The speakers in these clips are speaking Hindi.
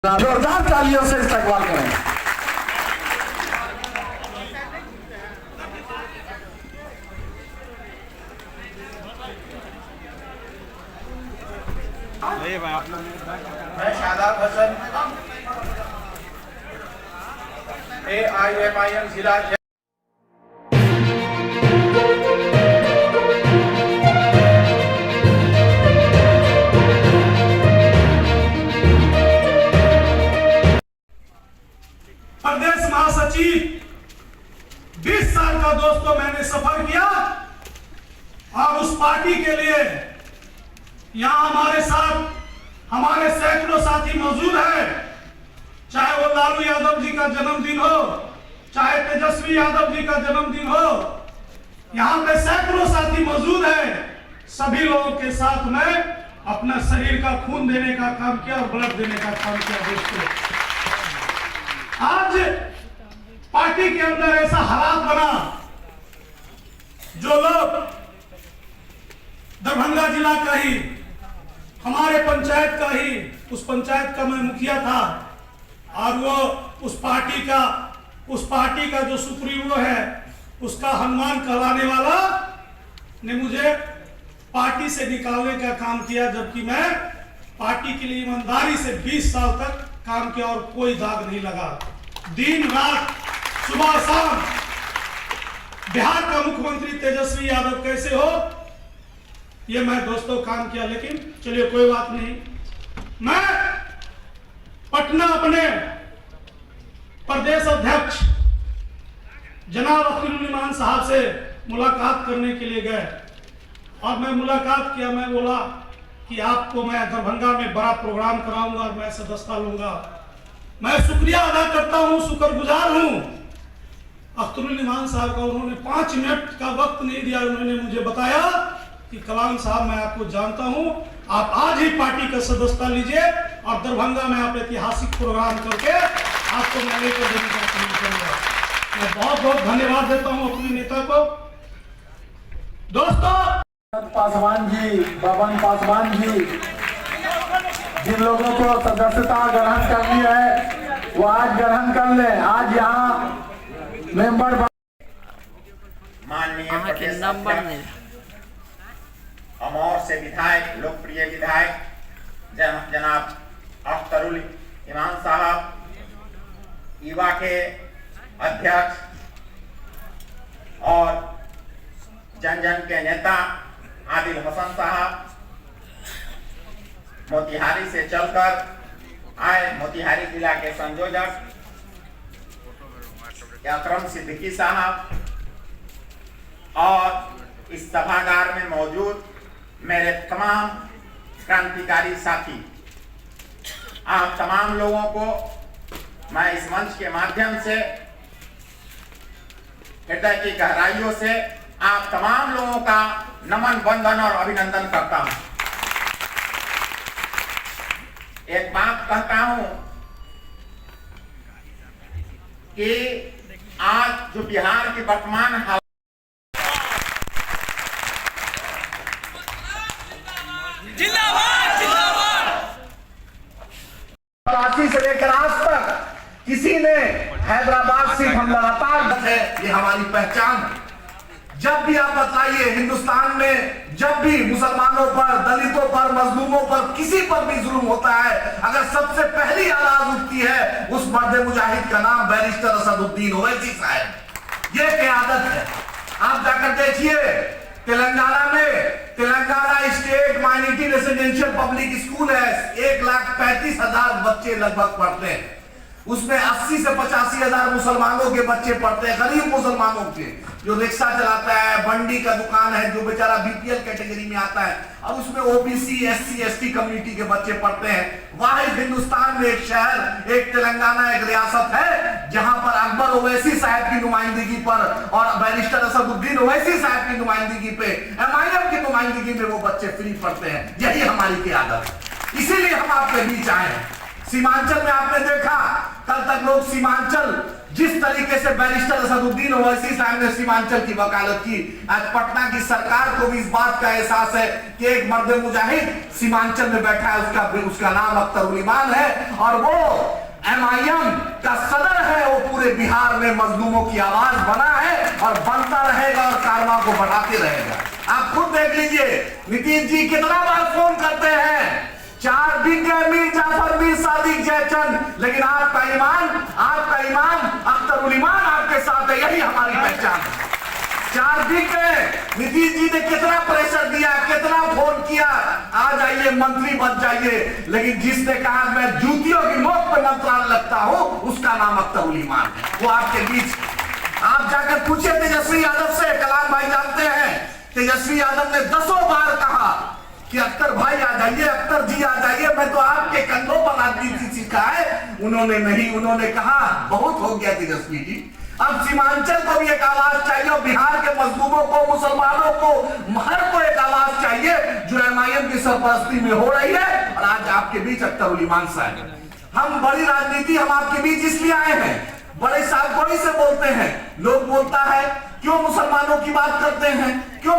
जोरदार तालियों से इस्तकबाल करें। मैं शादाब हसन AIMIM जिला प्रदेश महासचिव 20 साल का दोस्तों मैंने सफर किया और उस पार्टी के लिए यहाँ हमारे साथ हमारे सैकड़ों साथी मौजूद हैं, चाहे वो लालू यादव जी का जन्मदिन हो, चाहे तेजस्वी यादव जी का जन्मदिन हो, यहाँ पे सैकड़ों साथी मौजूद हैं। सभी लोगों के साथ मैं अपना शरीर का खून देने का काम किया और ब्लड देने का काम किया। दोस्तों आज पार्टी के अंदर ऐसा हालात बना, जो लोग दरभंगा जिला का ही, हमारे पंचायत का ही, उस पंचायत का मैं मुखिया था और वो उस पार्टी का जो सुप्रीमो है, उसका हनुमान कहलाने वाला ने मुझे पार्टी से निकालने का काम किया, जबकि मैं पार्टी के लिए ईमानदारी से 20 साल तक काम किया और कोई दाग नहीं लगा। दिन रात सुबह शाम बिहार का मुख्यमंत्री तेजस्वी यादव कैसे हो, ये मैं दोस्तों काम किया। लेकिन चलिए कोई बात नहीं, मैं पटना अपने प्रदेश अध्यक्ष जनाब अख्तरुल इमान साहब से मुलाकात करने के लिए गए और मैं मुलाकात किया। मैं बोला कि आपको मैं दरभंगा में बड़ा प्रोग्राम कराऊंगा और मैं सदस्यता लूंगा। मैं शुक्रिया अदा करता हूं, शुक्रगुजार हूं अख्तरुल इमान साहब का। उन्होंने 5 मिनट का वक्त नहीं दिया। उन्होंने मुझे बताया कि कलाम साहब मैं आपको जानता हूं, आप आज ही पार्टी का सदस्यता लीजिए और दरभंगा में आप ऐतिहासिक प्रोग्राम करके आपको मैं लेकर देने का काम करूंगा। मैं बहुत बहुत धन्यवाद देता हूं अपने नेता को। दोस्तों पासवान जी, बबन पासवान जी, जिन लोगों को सदस्यता ग्रहण करनी है वो आज ग्रहण कर ले। आज यहाँ मेंबर माननीय प्रदेश अध्यक्ष अमौर से विधायक, लोकप्रिय विधायक जनाब अख्तरुल इमान साहब, युवा के अध्यक्ष और जन जन के नेता आदिल हसन साहब, मोतिहारी से चलकर आए मोतिहारी जिला के संयोजक अकरम सिद्दीकी साहब और इस सभागार में मौजूद मेरे तमाम क्रांतिकारी साथी, आप तमाम लोगों को मैं इस मंच के माध्यम से हृदय की गहराइयों से आप तमाम लोगों का नमन, वंदन और अभिनंदन करता हूं। एक बात कहता हूं कि आज जो बिहार की वर्तमान हालत रांची से लेकर आज तक किसी ने हैदराबाद से हम लगातार है, ये हमारी पहचान है। जब भी आप बताइए हिंदुस्तान में जब भी मुसलमानों पर, दलितों पर, मजलूमों पर, किसी पर भी जुल्म होता है, अगर सबसे पहली आवाज उठती है उस मर्द मुजाहिद का नाम बैरिस्टर असदुद्दीन ओवैसी साहब। ये क़यादत है। आप जाकर देखिए तेलंगाना में, Telangana state minority residential public school है, 1,35,000 बच्चे लगभग पढ़ते हैं। उसमें 80 से 85 हजार मुसलमानों के बच्चे पढ़ते हैं, गरीब मुसलमानों के, जो रिक्शा चलाता है, बंडी का दुकान है, जो बेचारा बीपीएल कैटेगरी में आता है, और उसमें ओबीसी, एससी, एसटी कम्युनिटी के बच्चे पढ़ते हैं। वाहिद हिंदुस्तान में एक शहर, एक तेलंगाना, एक रियासत है जहां पर अकबर ओवैसी साहब की नुमाइंदगी पर और बैरिस्टर असदुद्दीन ओवैसी साहब की नुमाइंदगी पे, एमआईएम की नुमाइंदगी में वो बच्चे फ्री पढ़ते हैं। यही हमारी क़यादत है, इसीलिए हम आपके बीच आए हैं। सीमांचल में आपने देखा, कल तक लोग सीमांचल जिस तरीके से बैरिस्टर असदुद्दीन ओवैसी साहब ने सीमांचल की वकालत की, आज पटना की सरकार को भी इस बात का एहसास है कि एक मर्द मुजाहिद सीमांचल में बैठा है, उसका नाम अख्तर उल ईमान है और वो MIM का सदर है। वो पूरे बिहार में मजलूमों की आवाज बना है और बनता रहेगा और कारवां को बढ़ाते रहेगा। आप खुद देख लीजिए, नीतीश जी कितना बार फोन करते हैं, 4 बिक गए मीर जाफर, मीर सादिक, जयचंद, लेकिन आपका ईमान अख्तर उल ईमान आपके साथ है, यही हमारी पहचान है। 4 बिक गए, नीतीश जी ने कितना प्रेशर दिया, कितना फोन किया, आ जाइए मंत्री बन जाइए, लेकिन जिसने कहा मैं जूतियों की नोक पे मंत्रालय लगता हूं, उसका नाम अख्तर उल ईमान है। वो आपके बीच, आप जाकर पूछे तेजस्वी यादव से, कलाम भाई जानते हैं, तेजस्वी यादव ने 10 बार कहा कि अख्तर भाई आ जाइए, अख्तर जी आ जाइए, मैं तो आपके कंधों पर राजनीति सीखा है। उन्होंने नहीं, उन्होंने कहा बहुत हो गया तेजस्वी जी, अब सीमांचल को भी एक आवाज चाहिए और बिहार के मजलूमों को, मुसलमानों को, हर को एक आवाज चाहिए जो MIM की सरपरस्ती में हो रही है। और आज आपके बीच अख्तर उल ईमान साहब, हम बड़ी राजनीति, हम आपके बीच इसलिए आए हैं, बड़े सावधानी से बोलते हैं। लोग बोलता है क्यों मुसलमानों की बात करते हैं, क्यों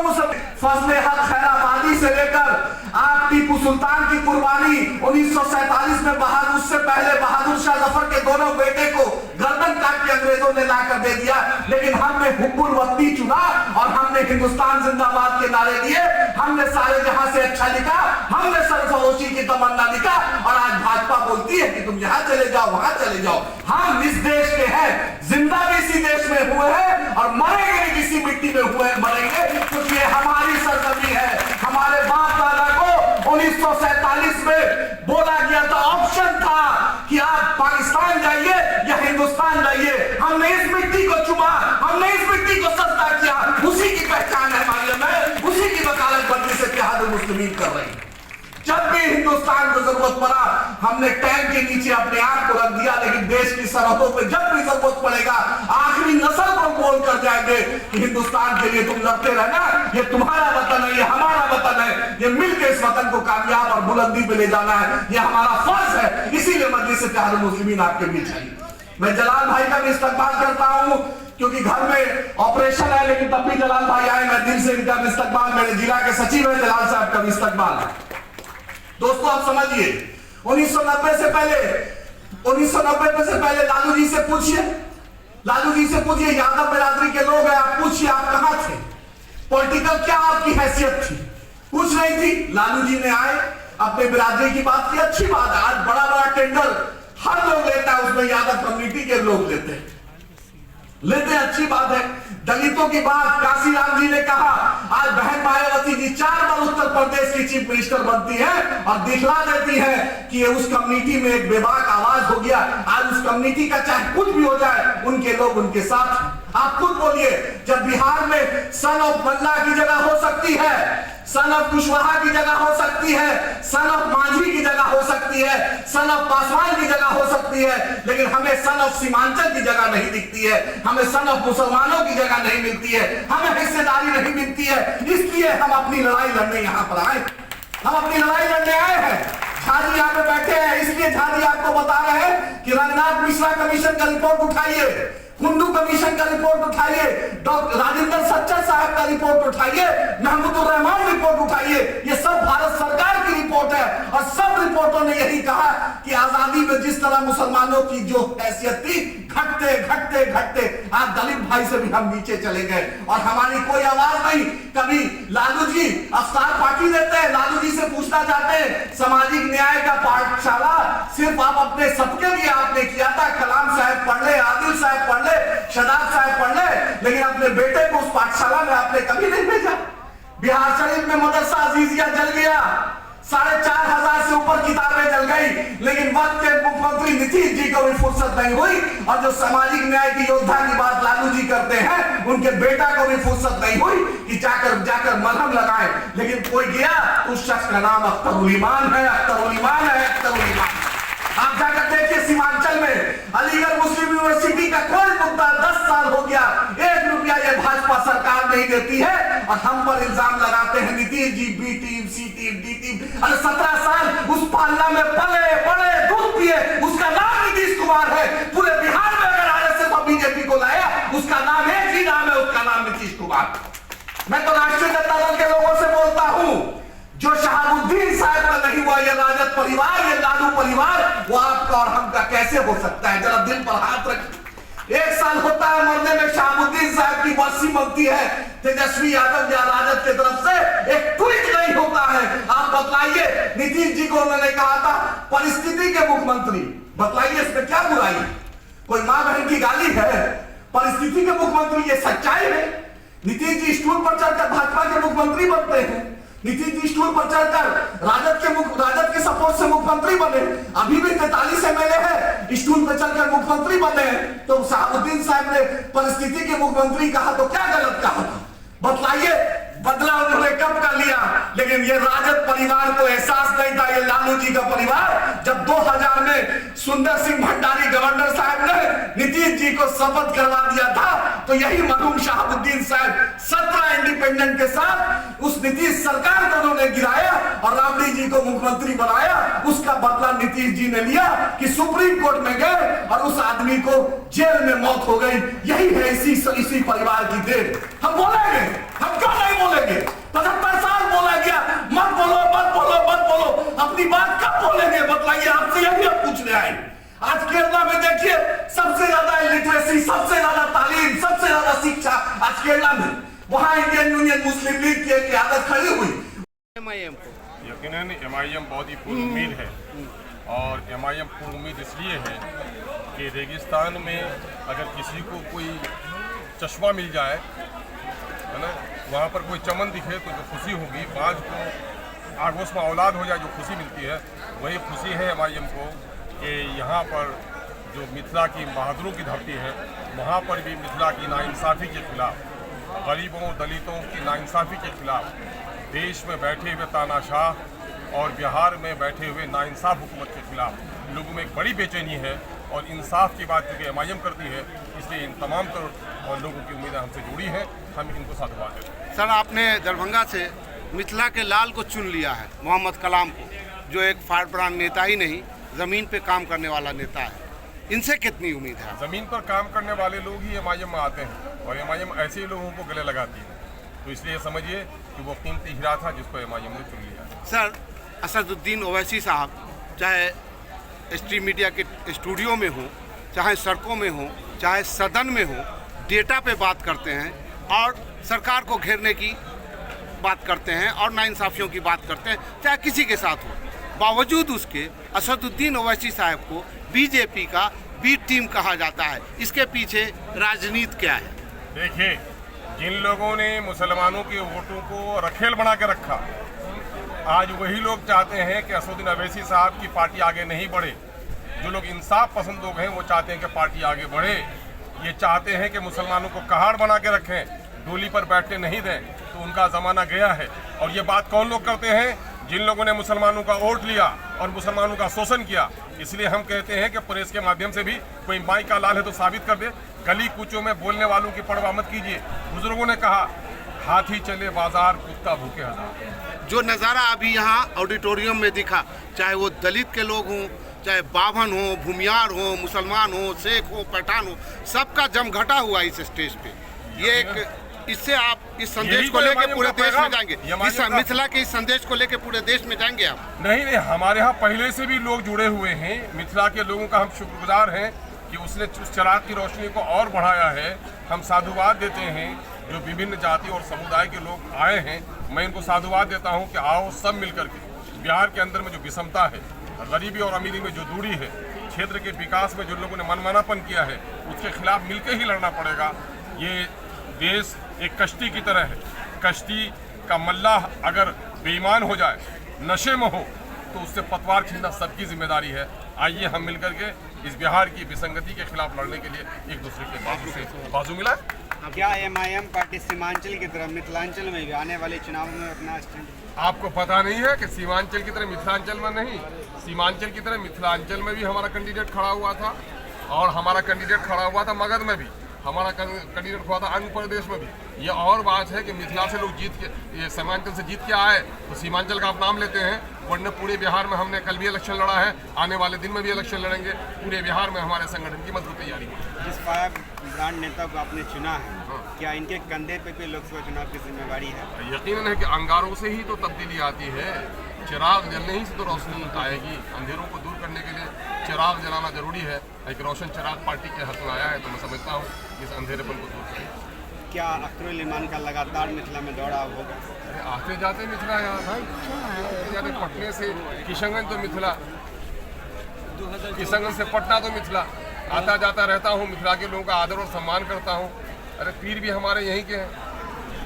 फजले हक खैराबादी से लेकर आप टिपू सुल्तान की कुर्बानी 1947 में बहादुर, उससे पहले बहादुर शाह जफर के दोनों बेटे को गर्दन काट के अंग्रेजों ने लाकर दे दिया, लेकिन हमने हुब्बुल वतनी चुना और हमने हिंदुस्तान जिंदाबाद के नारे दिए, हमने सारे जहां से अच्छा लिखा, हमने सरफरोशी की तमन्ना लिखा। और आज भाजपा बोलती है कि तुम यहां चले जाओ, वहां चले जाओ। हम इस देश के हैं, जिंदा भी इसी देश में हुए हैं और मरेंगे भी इसी मिट्टी में हुए मरेंगे, क्योंकि ये हमारी सरजमी है। हमारे बाप दादा को 1947 में बोला गया था, ऑप्शन था कि आप पाकिस्तान जाइए या हिंदुस्तान जाइए। हमने इस मिट्टी को चुमा, हमने इस मिट्टी को सस्ता किया, उसी की पहचान है हमारी, में उसी की वकालत बंदी से इत्तेहादुल मुस्लिमीन कर रही है। जब भी हिंदुस्तान को जरूरत पड़ा, हमने टैंक के नीचे अपने आप को रख दिया, लेकिन देश की सरहदों पे जब भी जरूरत पड़ेगा, आखिरी नस्ल को बोल कर जाएंगे कि हिंदुस्तान के लिए तुम लड़ते रहना, ये तुम्हारा वतन है, ये हमारा वतन है, ये मिलकर इस वतन को कामयाब और बुलंदी पे ले जाना है, ये हमारा फर्ज है। इसीलिए मजलिस इत्तेहादुल मुस्लिमीन आपके बीच है। मैं जलाल भाई का भी इस्तकबाल करता हूं, क्योंकि घर में ऑपरेशन है, लेकिन तब भी जलाल भाई आए, मैं दिल से इनका इस्तकबाल, मेरे जिला के सचिव है जलाल साहब का भी इस्तकबाल है। दोस्तों आप समझिए, 1990 से पहले लालू जी से पूछिए, यादव बिरादरी के लोग हैं, आप पूछिए आप कहां थे, पॉलिटिकल क्या आपकी हैसियत थी, कुछ नहीं थी। लालू जी ने आए, अपने बिरादरी की बात की, अच्छी बात है। आज बड़ा बड़ा टेंडर हर लोग लेता है, उसमें यादव कम्युनिटी के लोग लेते हैं, अच्छी बात है। दलितों की बात काशीराम जी ने कहा, आज बहन मायावती जी 4 बार उत्तर प्रदेश की चीफ मिनिस्टर बनती है और दिखला देती है कि ये उस कम्युनिटी में एक बेबाक आवाज हो गया। आज उस कम्युनिटी का चाहे कुछ भी हो जाए, उनके लोग उनके साथ। आप खुद बोलिए, जब बिहार में सन ऑफ मल्ला की जगह हो सकती है, सन ऑफ कुशवाहा की जगह हो सकती है, सन ऑफ मांझी की जगह हो सकती है, सन ऑफ पासवान की जगह हो सकती है, लेकिन हमें सन ऑफ सीमांचल की जगह नहीं दिखती है, हमें सन ऑफ मुसलमानों की जगह नहीं मिलती है, हमें हिस्सेदारी नहीं मिलती है। इसलिए हम अपनी लड़ाई लड़ने यहाँ पर आए, हम अपनी लड़ाई लड़ने आए हैं। झाजी यहाँ पे बैठे हैं, इसलिए झाजी आपको बता रहे हैं कि रंगनाथ मिश्रा कमीशन का रिपोर्ट उठाइए, कुंडू कमीशन का रिपोर्ट उठाइए, डॉक्टर राजेंद्र सच्चर साहब का रिपोर्ट उठाइए, महमूदुर रहमान रिपोर्ट उठाइए। ये सब भारत सरकार की रिपोर्ट है और सब रिपोर्टों ने यही कहा कि आजादी में जिस तरह मुसलमानों की जो हैसियत थी, घटते घटते घटते आज दलित भाई से भी हम नीचे चले गए और हमारी कोई आवाज नहीं। कभी लालू जी अफ्तार पार्टी देते हैं, लालू जी से पूछना चाहते हैं, सामाजिक न्याय का पाठशाला सिर्फ आप अपने सबके लिए आपने किया था, कलाम साहब पढ़ ले, आदिल साहब पढ़ ले, शदाब साहब पढ़ ले, लेकिन अपने बेटे को उस पाठशाला में आपने कभी नहीं भेजा। बिहार शरीफ में मदरसा अजीजिया जल गया, 4500 से ऊपर किताबें जल गई, लेकिन वक्त के मुख्यमंत्री नीतीश जी को भी फुर्सत नहीं हुई और जो सामाजिक न्याय की योद्धा की बात लालू जी करते हैं, उनके बेटा को भी फुर्सत नहीं हुई कि जाकर मलहम लगाए। लेकिन कोई गया, उस शख्स का नाम अख्तर उल ईमान है, अख्तर उल ईमान है, अख्तर उल ईमान। आप जाकर देखिए सीमांचल में अलीगढ़ मुस्लिम यूनिवर्सिटी का कोई मुद्दा 10 साल हो गया, 1 रुपया ये भाजपा सरकार नहीं देती है और हम पर इल्जाम लगाते हैं नीतीश जी बी टीम, सी टीम, डी टीम। अरे 17 साल उस पालना में पले बड़े दूध पिए, उसका नाम नीतीश कुमार है। पूरे बिहार में अगर RSS और राष्ट्रीय जनता दल के लोगों से बोलता हूं, जो शहाबुद्दीन साहब का नहीं हुआ ये राजद परिवार, ये लालू परिवार, वो आपका और हमका कैसे हो सकता है? जरा दिल पर हाथ रखिए। 1 साल होता है मरने में, शहाबुद्दीन साहब की बरसी बनती है, तेजस्वी यादव या राजद की तरफ से एक ट्वीट नहीं होता है। आप बतलाइए, नीतीश जी को उन्होंने कहा था परिस्थिति के मुख्यमंत्री, बतलाइए इसमें क्या बुराई? कोई मां बहन की गाली है? परिस्थिति के मुख्यमंत्री, ये सच्चाई है। नीतीश जी स्टूल पर चढ़कर भाजपा के मुख्यमंत्री बनते हैं, नीतीश जी स्टूल पर चढ़कर राजद के सपोर्ट से मुख्यमंत्री बने, अभी भी 43 MLA है, स्टूल पर चढ़कर मुख्यमंत्री बने। तो शहाबुद्दीन साहब ने परिस्थिति के मुख्यमंत्री कहा तो क्या गलत कहा था? बतलाइए, बदला उन्होंने कब का लिया? लेकिन ये राजद परिवार को एहसास नहीं था, ये लालू जी का परिवार, जब 2000 में सुंदर सिंह भंडारी गवर्नर साहब ने नीतीश जी को शपथ करवा दिया था, तो यही मरहूम शहाबुद्दीन साहब 17 इंडिपेंडेंट के साथ उस नीतीश सरकार को उन्होंने गिराया और राबड़ी जी को मुख्यमंत्री बनाया। उसका बदला नीतीश जी ने लिया कि सुप्रीम कोर्ट में गए और उस आदमी को जेल में मौत हो गई। यही है इसी परिवार की देन। हम बोलेंगे, हम क्यों नहीं बोलेंगे? 75 साल बोला गया, मत बोलो मत बोलो मत बोलो, अपनी बात कब बोलेंगे? बतलाइए, आपसे यही हम पूछने आए। आज केरला में देखिए, सबसे ज्यादा लिटरेसी, सबसे ज्यादा तालीम, सबसे ज्यादा शिक्षा आज केरला में, वहां इंडियन यूनियन मुस्लिम लीग की एक आदत खड़ी हुई। यकीनन MIM बहुत ही पूर्ण उम्मीद है, और MIM पूर्ण उम्मीद इसलिए है कि रेगिस्तान में अगर किसी को कोई चश्मा मिल जाए, है ना, वहाँ पर कोई चमन दिखे तो जो खुशी होगी, बाज को आगोश में औलाद हो जाए जो खुशी मिलती है, वही खुशी है MIM को कि यहाँ पर जो मिथिला की बहादुरों की धरती है, वहाँ पर भी मिथिला की नाइंसाफ़ी के खिलाफ, गरीबों दलितों की नाइंसाफ़ी के खिलाफ, देश में बैठे हुए तानाशाह और बिहार में बैठे हुए नाइंसाफ़ हुकूमत के खिलाफ लोगों में एक बड़ी बेचैनी है, और इंसाफ की बात क्योंकि MIM करती है, इसलिए इन तमाम और लोगों की उम्मीदें हमसे जुड़ी हैं, हम इनको साधुवाद देते हैं। सर, आपने दरभंगा से मिथिला के लाल को चुन लिया है, मोहम्मद कलाम को, जो एक फायर ब्रांड नेता ही नहीं, ज़मीन पे काम करने वाला नेता है। इनसे कितनी उम्मीद है? ज़मीन पर काम करने वाले लोग ही MIM में आते हैं, और MIM ऐसे ही लोगों को गले लगाती है, तो इसलिए समझिए कि वो कीमती हीरा था जिसको MIM ने चुन लिया। सर, असदुद्दीन ओवैसी साहब चाहे स्ट्रीम मीडिया के स्टूडियो में हो, चाहे सड़कों में हो, चाहे सदन में हो, डेटा पे बात करते हैं और सरकार को घेरने की बात करते हैं और नाइंसाफ़ियों की बात करते हैं, चाहे किसी के साथ हो। बावजूद उसके असदुद्दीन ओवैसी साहब को बीजेपी का बी टीम कहा जाता है। इसके पीछे राजनीति क्या है? देखिए, जिन लोगों ने मुसलमानों के वोटों को रखेल बना के रखा, आज वही लोग चाहते हैं कि असदुद्दीन ओवैसी साहब की पार्टी आगे नहीं बढ़े। जो लोग इंसाफ पसंद लोग हैं वो चाहते हैं कि पार्टी आगे बढ़े, ये चाहते हैं कि मुसलमानों को कहाड़ बना के रखें, डोली पर बैठने नहीं दें, तो उनका ज़माना गया है। और ये बात कौन लोग करते हैं? जिन लोगों ने मुसलमानों का वोट लिया और मुसलमानों का शोषण किया। इसलिए हम कहते हैं कि प्रेस के माध्यम से भी कोई माई का लाल है तो साबित कर दे। गली कूचों में बोलने वालों की परवाह मत कीजिए। बुजुर्गों ने कहा, हाथी चले बाजार, कुत्ता भूखे हजार। जो नज़ारा अभी यहाँ ऑडिटोरियम में दिखा, चाहे वो दलित के लोग हों, चाहे बाभन हो, भूमियार हो, मुसलमान हो, शेख हो, पठान हो, सबका जमघटा हुआ इस स्टेज पे। ये एक, इससे आप इस संदेश को लेके पूरे देश में जाएंगे, इस मिथिला के इस संदेश को लेके पूरे देश में जाएंगे आप? नहीं, हमारे यहाँ पहले से भी लोग जुड़े हुए हैं। मिथिला के लोगों का हम शुक्रगुजार हैं कि उसने उस चिराग की रोशनी को और बढ़ाया है। हम साधुवाद देते हैं जो विभिन्न जाति और समुदाय के लोग आए हैं। मैं इनको साधुवाद देता हूँ कि आओ सब मिलकर के बिहार के अंदर में जो विषमता है, गरीबी और अमीरी में जो दूरी है, क्षेत्र के विकास में जो लोगों ने मनमानापन किया है, उसके खिलाफ मिलकर ही लड़ना पड़ेगा। ये देश एक कश्ती की तरह है। कश्ती का मल्लाह अगर बेईमान हो जाए, नशे में हो, तो उससे पतवार छीनना सबकी जिम्मेदारी है। आइए हम मिलकर के इस बिहार की विसंगति के खिलाफ लड़ने के लिए एक दूसरे के बाजू से बाजू मिला। क्या MIM पार्टी सीमांचल की तरह मिथिलांचल में भी आने वाले चुनाव में अपना स्टैंड? आपको पता नहीं है कि सीमांचल की तरह मिथिलांचल में नहीं, सीमांचल की तरह मिथिलांचल में भी हमारा कैंडिडेट खड़ा हुआ था, और हमारा कैंडिडेट खड़ा हुआ था मगध में भी, हमारा कैंडिडेट हुआ था आंध्र प्रदेश में भी। ये और बात है कि मिथिला से लोग जीत के, ये सीमांचल से जीत के आए तो सीमांचल का आप नाम लेते हैं, वरना पूरे बिहार में हमने कल भी इलेक्शन लड़ा है, आने वाले दिन में भी इलेक्शन लड़ेंगे। पूरे बिहार में हमारे संगठन की मजबूत तैयारी है। जिस फायर ब्रांड नेता को आपने चुना है, क्या इनके कंधे पे भी लोकसभा चुनाव की जिम्मेवारी है? यकीनन है कि अंगारों से ही तो तब्दीली आती है, चिराग जलने ही से तो रोशनी आएगी। अंधेरों को दूर करने के लिए चिराग जलाना जरूरी है। एक रोशन चिराग पार्टी के हाथ में आया है, तो मैं समझता हूँ इस अंधेरेपन को दूर करें। क्या अख्तरुल इमान का लगातार मिथिला में दौड़ा होगा? आते जाते मिथिला यार, आते जाते पटने से किशनगंज तो मिथिला, किशनगंज से पटना तो मिथिला, आता जाता रहता हूँ। मिथिला के लोगों का आदर और सम्मान करता हूँ। अरे पीर भी हमारे यहीं के हैं।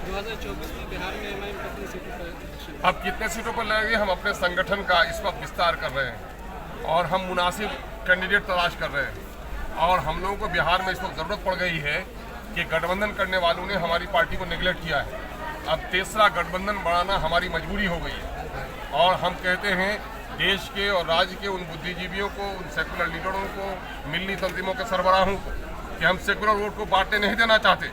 2024 में बिहार में एमआईएम कितनी सीटों पर? अब कितने सीटों पर लगेंगे, हम अपने संगठन का इस वक्त विस्तार कर रहे हैं और हम मुनासिब कैंडिडेट तलाश कर रहे हैं। और हम लोगों को बिहार में इस वक्त ज़रूरत पड़ गई है कि गठबंधन करने वालों ने हमारी पार्टी को नेगलेक्ट किया है। अब तीसरा गठबंधन बढ़ाना हमारी मजबूरी हो गई है। और हम कहते हैं देश के और राज्य के उन बुद्धिजीवियों को, उन सेकुलर लीडरों को, मिली तंजीमों के सरबराहों को कि हम सेकुलर वोट को बांटने नहीं देना चाहते,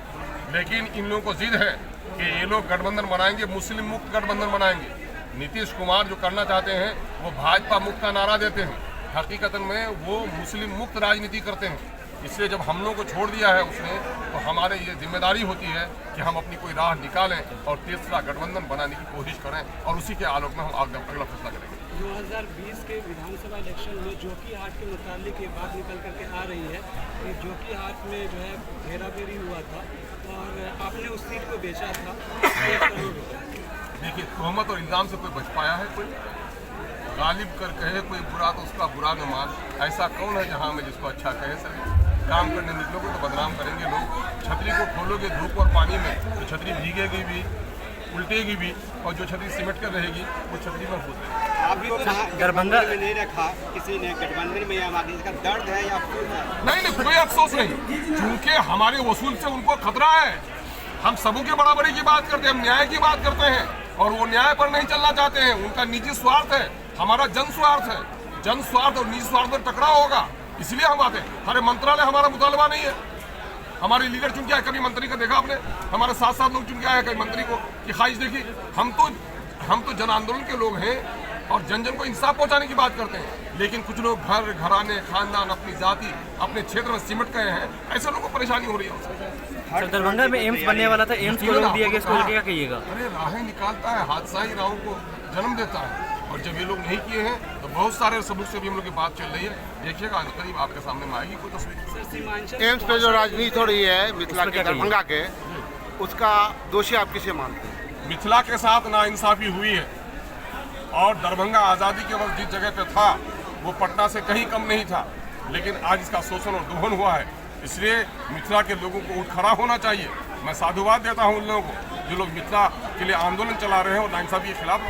लेकिन इन लोगों को जिद है कि ये लोग गठबंधन बनाएंगे, मुस्लिम मुक्त गठबंधन बनाएंगे। नीतीश कुमार जो करना चाहते हैं वो भाजपा मुक्त का नारा देते हैं, हकीकतन में वो मुस्लिम मुक्त राजनीति करते हैं। इसलिए जब हम लोगों को छोड़ दिया है उसने, तो हमारे ये जिम्मेदारी होती है कि हम अपनी कोई राह निकालें और तीसरा गठबंधन बनाने की कोशिश करें, और उसी के आलोक में हम अगला फैसला करेंगे। 2020 के विधानसभा इलेक्शन में जोकीहाट के मुताबिक ये बात निकल करके आ रही है कि जोकीहाट में जो है घेराबेरी हुआ था और आपने उस सीट को बेचा था 1 करोड़ रुपये। देखिए, तोहमत और इल्ज़ाम से कोई बच पाया है? कोई गालिब कर कहे कोई बुरा तो उसका बुरा न मान। ऐसा कौन है जहाँ में जिसको अच्छा कहे सके? काम करने निकलोगे तो बदनाम करेंगे लोग। छतरी को खोलोगे धूप और पानी में तो छतरी भीगेगी भी, उल्टेगी भी, और जो छतरी सिमट कर रहेगी वो छतरी में फूट रहेगी। आपको दरभंगा में नहीं रखा किसी ने, गठबंधन में आगे इसका दर्द है या अफसोस है? नहीं, कोई अफसोस नहीं, क्योंकि हमारे वसूल से उनको खतरा है। हम सबों के बराबरी की बात करते हैं, हम न्याय की बात करते हैं, और वो न्याय पर नहीं चलना चाहते हैं। उनका निजी स्वार्थ है, हमारा जन स्वार्थ है। जन स्वार्थ और निजी स्वार्थ में टकराव होगा, इसलिए हम आते हैं। हमारे मंत्रालय हमारा मुतालबा नहीं है। हमारे लीडर चुन के आए, कभी मंत्री का देखा आपने? हमारे साथ लोग चुन के आए कभी मंत्री को कि ख्वाहिश देखी? हम तो जन आंदोलन के लोग हैं और जन जन को इंसाफ पहुंचाने की बात करते हैं। लेकिन कुछ लोग घर घराने खानदान अपनी जाति अपने क्षेत्र में सिमट गए हैं, ऐसे लोगों को परेशानी हो रही है। दरभंगा में एम्स बनने वाला था, एम्स को रोक दिया गया, इसको क्या कहिएगा? अरे राहें निकालता है, हादसा ही राहों को जन्म देता है, और जब ये लोग नहीं किए हैं तो बहुत सारे सबूत से भी हम लोग की बात चल रही है। देखिएगा करीब आपके सामने में आएगी कोई तस्वीर। एम्स पे जो राजनीति हो रही है मिथिला के, दरभंगा के, उसका दोषी आप किसे मानते हैं? मिथिला के साथ नाइंसाफी हुई है, और दरभंगा आज़ादी के वक्त जिस जगह पे था वो पटना से कहीं कम नहीं था, लेकिन आज इसका शोषण और दोहन हुआ है। इसलिए मिथिला के लोगों को उठ खड़ा होना चाहिए। मैं साधुवाद देता हूँ उन लोगों को जो लोग मिथिला के लिए आंदोलन चला रहे हैं और नाइंसाफी के खिलाफ